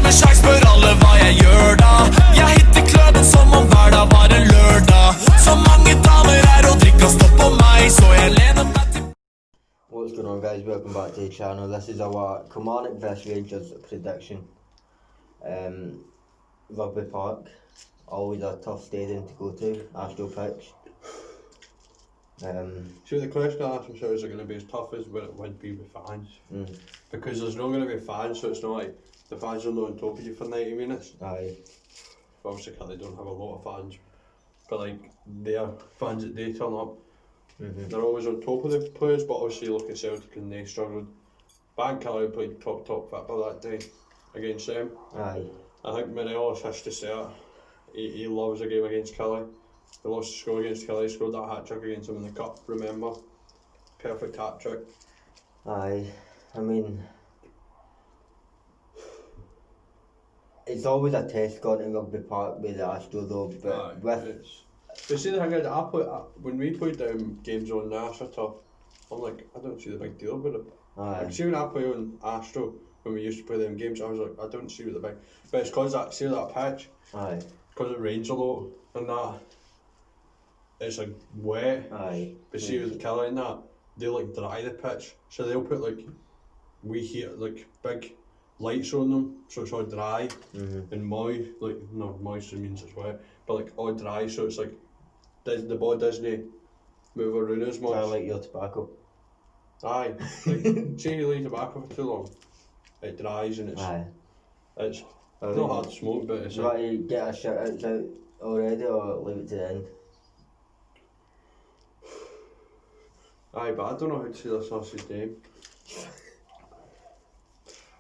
med sjangs, spør alle hva jeg gjør da. Jeg hitter kløden som om hver dag var en lørdag. Så mange damer her og drikker stopp på meg, så jeg lener meg til. What's going on, guys? Welcome back to the channel. This is our Kilmarnock vs Rangers prediction. Rugby Park, always a tough stadium to go to, Astro pitch. See, the question I asked myself, is it going to be as tough as what it would be with fans? Because there's not going to be fans, so it's not like the fans are not on top of you for 90 minutes. Aye. Obviously, they don't have a lot of fans, but like their fans that they turn up, they're always on top of the players. But obviously, look at Celtic and they struggled. Kelly played top football that day against them. Aye. I think Morelos has to start. He loves a game against Kelly. He lost the score against Kelly, scored that hat-trick against him in the cup, remember? Perfect hat-trick. Aye. I mean, it's always a test going to Rugby Park with the Astro though, but but see, the thing is, when we played games on the Astro turf, I'm like, I don't see the big deal about it. Like, see, when I play on Astro, when we used to play them games, I was like, I don't see what the big... But it's because that pitch, because it rains a lot and that, it's like wet. But see, with the Kelly and that, they like dry the pitch, so they'll put like like big lights on them, so it's all dry and moist. Like, no, moist means it's wet, but like all dry, so it's like the ball doesn't move around as much. I like your tobacco. Aye, like say you leave tobacco for too long, it dries and it's not hard to smoke, but it's. Do you want to get our shout outs out already or leave it to the end? Aye, but I don't know how to say this sausage name.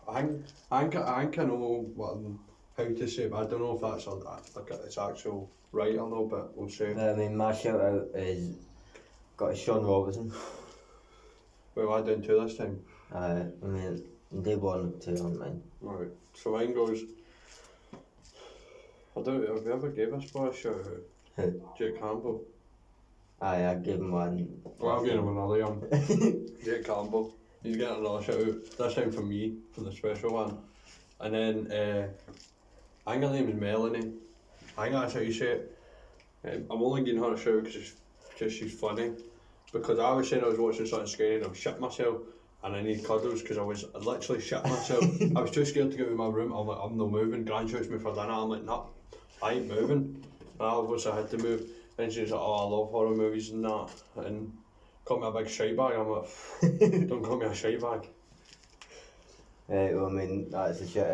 I think I know how to say it, but I don't know if that's it's actual right or no, but we'll see. I mean, my shout out is got Sean Robertson. Well, I did two this time. I mean, they won 2 on mine. Right, so mine goes. Have we ever gave this boy a shout out? Who? Jake Campbell. Aye, I gave him one. Well, I'll give him another young. Jake Campbell. He's getting another shout out, this time from me, for the special one. And then, I think her name is Melanie. I think that's how you say it. I'm only giving her a shout out because she's funny. Because I was saying I was watching something scary and I was shit myself and I need cuddles because I literally shit myself. I was too scared to get out of my room. I'm like, I'm not moving. Gran shouts me for dinner. I'm like, nah, I ain't moving. And I obviously had to move. And she's like, oh, I love horror movies and that. And got me a big shite bag. I'm like, don't call me a shite bag. Well, I mean, that's the shit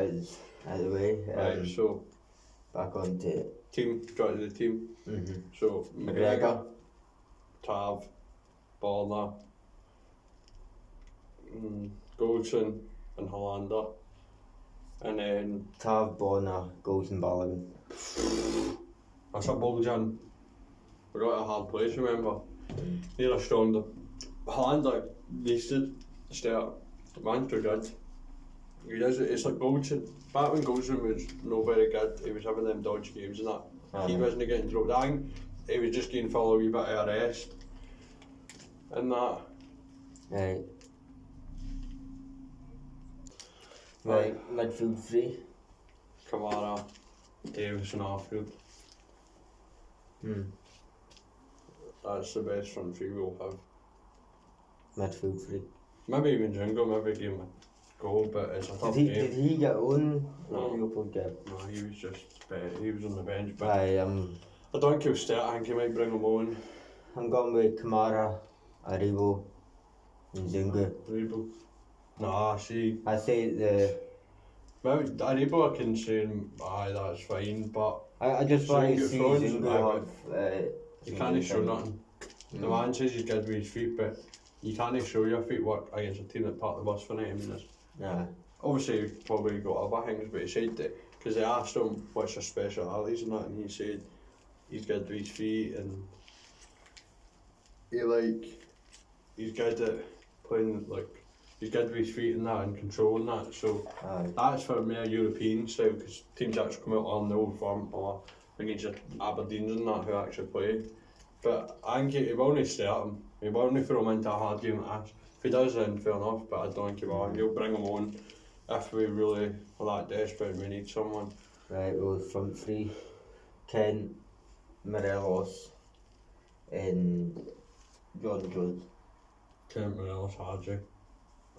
out of the way. Right, so back on to team, got to the team. So McGregor, Tav, Borna, Goldson and Hollander. And then Tav, Borna, Goldson, Balogun. That's a Buljan. We got a hard place, remember? They're a strong. Hollander needs to start. The man's too good. He does it. It's like Goldson. Back when Goldson was not very good, he was having them dodgy games and that. He wasn't getting dropped. I think he was just getting full a wee bit of a rest. And that. Right, midfield 3. Kamara, Davis and Arfield. That's the best front 3 we'll have. Midfield 3. Maybe even Jingo, maybe give him a go, but it's a tough game. Did he get on? No, he was just he was on the bench. But I don't think he'll start. I think he might bring him on. I'm going with Kamara, Aribo, and Zungu. Aribo. Nah, see. I say maybe Aribo I can say, aye, that's fine, but I just want to see Zungu have. You can't show nothing. The man says he's good with his feet, but you can't show your feet work against a team that parked the bus for 90 minutes. Obviously, he's probably got other things, but he said that because they asked him what's his specialities and that, and he said he's good with his feet and he's good at playing, like, he's good with his feet and that and controlling that. So that's for more European style, because teams actually come out on the old firm or against your Aberdeens and that who actually play. But I think he will only start him. He will only throw him into a hard game like that. If he does, then fair enough, but I don't think he will. He'll bring him on if we really that desperate we need someone. Right, well, front three, Kent, Morelos, and John Jones. Kent, Morelos, Hadji.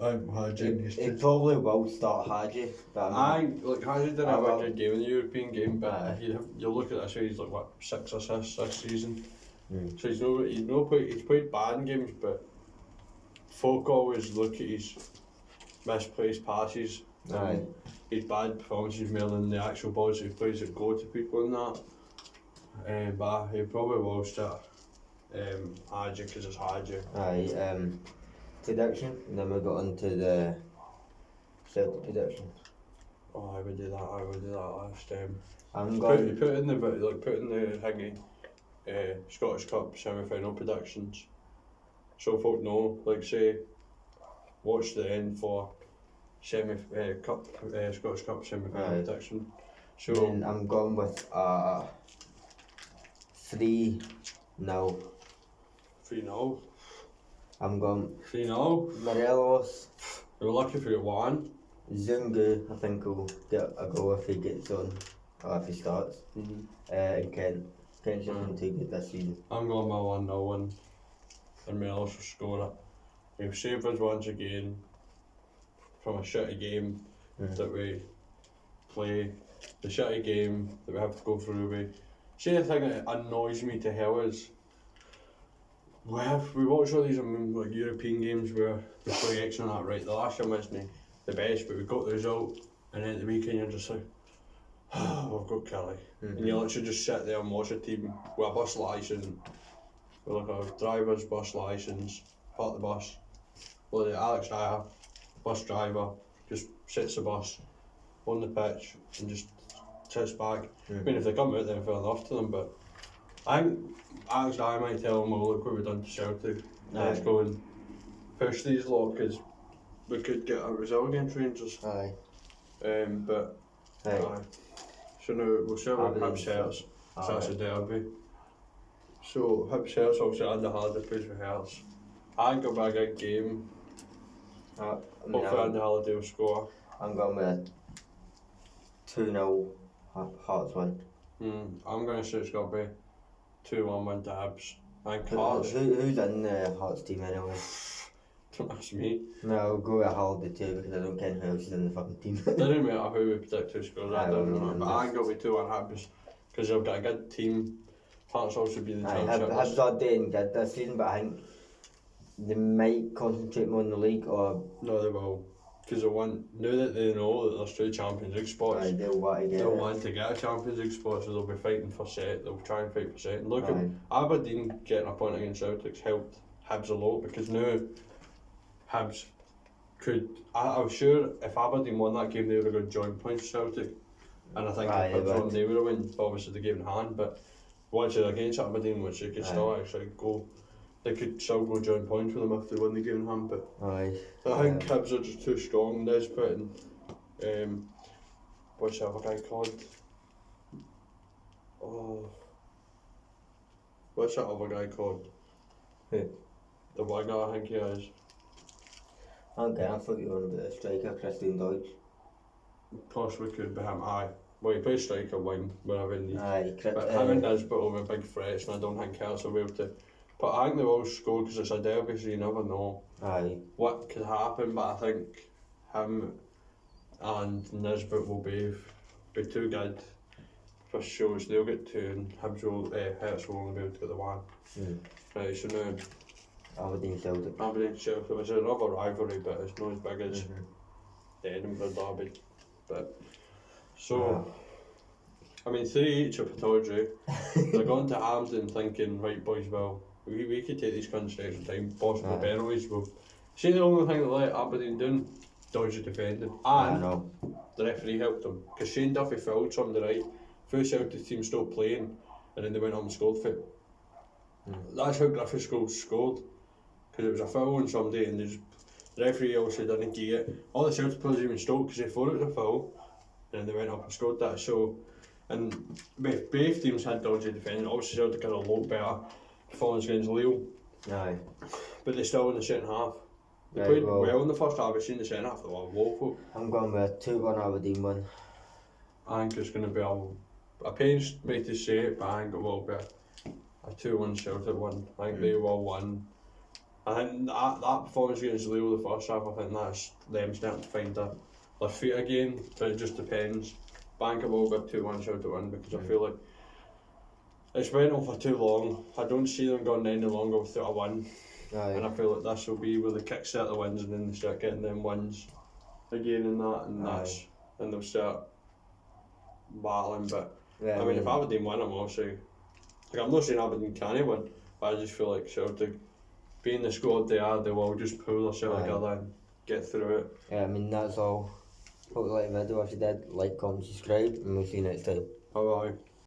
Hadji It probably will start Hadji, but Hadji didn't have a good game in the European game, but if you look at this, he's like what, 6 assists this season. So he's played bad in games, but folk always look at his misplaced passes. His bad performances more than the actual balls he plays that go to people and that. But he probably will start Hadji because it's Hadji. Prediction, and then we got into the Celtic prediction. Oh, I would do that last time. I'm going put in the thingy, Scottish Cup semi-final predictions, so folk know. Like say, watch the end for Scottish Cup semi-final prediction. So and I'm going with 3-0. 3-0. I'm going 3-0. Morelos. We were lucky if we got one. Zungu, I think will get a goal if he gets on, or if he starts. And Kent's just been too good this season. I'm going by 1-0 win, and Morelos will score it. We've saved us once again from a shitty game that we play, the shitty game that we have to go through with. See, the thing that annoys me to hell is we watch all these like European games where we play excellent at right. The last game wasn't the best, but we got the result, and then at the weekend you're just like, oh, we've got Kelly. And you literally just sit there and watch a team with a bus licence, with like a driver's bus licence, part of the bus. Well, the Alex Dyer, bus driver, just sits the bus on the pitch and just sits back. I mean, if they come out then fair enough to them, but I think Alex Dyer might tell them, well, look what we've done to Celtic. Let's go and push these lot, because we could get a result against Rangers. But so now we'll see what Hibs Hearts. So that's a derby. So Hibs Hearts obviously under harder plays with Hearts. I think it'll be a good game. Hopefully Andy Halliday will score. I'm going with 2-0 Hearts win. I'm going to say it's going to be 2-1 win to Hibs. I think Hearts. Who's in the Hearts team anyway? Don't ask me. No, I'll go with Halliday too, because I don't care who else is in the fucking team. Doesn't matter who we predict who scores, I don't know. But I think it'll be 2-1 Hibs, because they've got a good team. Hearts also be the championship. Hibs are doing good this season, but I think they might concentrate more on the league, or... No, they will. Because now that they know that there's 2 Champions League spots, they'll want to get a Champions League spot, so they'll be fighting for second. They'll try and fight for second. Look at Aberdeen getting a point against Celtic's helped Hibs a lot, because now Hibs could... I was sure if Aberdeen won that game, they would have got joint points with Celtic. And I think if Hibs won, they would have won, obviously the game in hand, but once they're against Aberdeen, which they could still actually go... They could still go join points with them if they win the game in hand, but I think Hibs are just too strong, desperate, and what's the other guy called? Oh, what's that other guy called? Who? The winger, I think he is. Okay, I thought you were on about the striker, Christian Deutsch. Of course we could be him, aye. Well, he plays striker wing whenever he needs. But him and Nisbet will be big threats, and I don't think Hearts will be able to. But I think they will score, because it's a derby, so you never know what could happen. But I think him and Nisbet will be too good for shows. They'll get 2, and Hearts will only be able to get the 1. Right, so now Aberdeen Celtic. It's another rivalry, but it's not as big as the Edinburgh derby. But so. I mean, 3 each of Pataudry. They're going to Hampden thinking, right boys, well, we could take these cunts extra time, possible penalties. See, the only thing that let Aberdeen down, dodgy defending. And the referee helped them, because Shane Duffy fouled somebody right, full Celtic team stopped playing, and then they went up and scored for it. That's how Griffiths scored, because it was a foul on somebody, and the referee obviously didn't get it. All the Celtic players even stopped because they thought it was a foul, and then they went up and scored that. So, and both teams had dodgy defending. Obviously Celtic had a lot better performance against Lille, but they still in the second half They played well in the first half. I've seen the second half, they were woeful. I'm going with a 2-1 Aberdeen win. I think it's going to be a pains me to say it, but I think it will be a 2-1 Celtic win. I think they will win. I think that performance against Leo the first half, I think that's them starting to find their feet again, but it just depends. But I think it will be a 2-1 Celtic win, because I feel like it's went on for too long. I don't see them going any longer without a win. And I feel like this will be where they kickstart the wins and then they start getting them wins again and and they'll start battling. But I mean, if Aberdeen win, I'm obviously, like, I'm not saying Aberdeen can't win, but I just feel like Celtic, being the squad they are, they will just pull themselves together and get through it. Yeah, I mean, that's all. Hope you like the video. If you did, like, comment, subscribe, and we'll see you next time. Bye bye.